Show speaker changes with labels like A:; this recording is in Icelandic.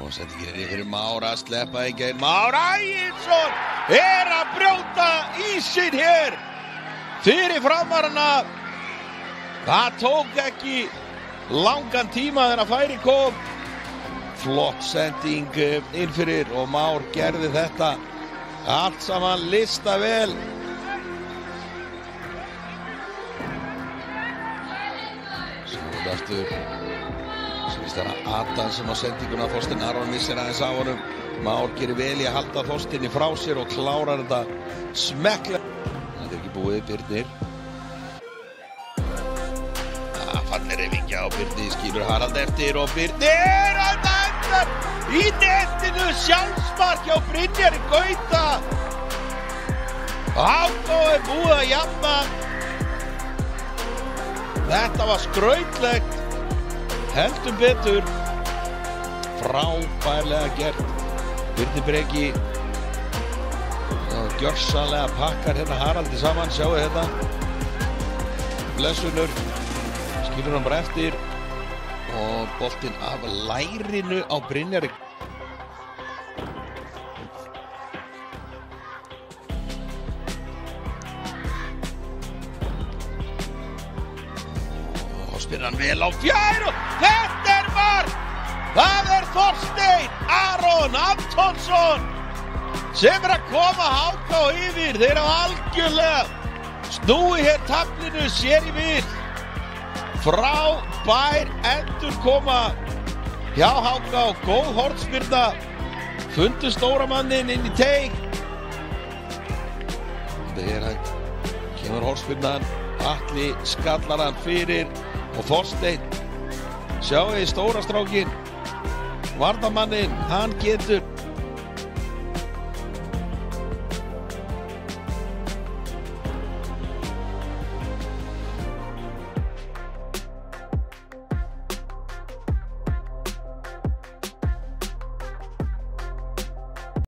A: Og sendingin fyrir Már að sleppa ekki. Már Ægilsson að brjóta ísinn hér fyrir framarana. Það tók ekki langan tíma þegar færi kom. Flott sending inn fyrir og Már gerði þetta allt saman lista vel. Svo aftur sýnist það Adam sem á sendinguna. Þorsteinn Aron missir aðeins á honum. Már gerir vel í að halda Þorsteini frá sér og klárar þetta smekklega. Þetta ekki búið, Birnir. Fallir reyfingja á Birni, skilur Harald eftir og Birnir að endar í netinu, sjálfsmark hjá Brynjari Gauta. Hákó búið að jafna. Þetta var skrautlegt, heldur betur, frábærlega gert. Birnir Breki gjörsamlega pakkar hérna Haraldi saman, sjáu þetta. Blessunur, skilur hann bara eftir og boltinn af lærinu á Brynjari. Og spyrir hann vel á fjær og þetta mark! Það Þorsteinn Aron Antonsson sem að koma HK yfir. Þeir hafa algjörlega snúið hér taflinu sér í við. Frábær endurkoma hjá HK, góð hornspyrna, fundu stóra mannin inn í teig. Þegar kemur hornspyrnan, Atli skallar hann fyrir og Þorsteinn, sjáu þið stóra strákin, varnarmanninn, hann getur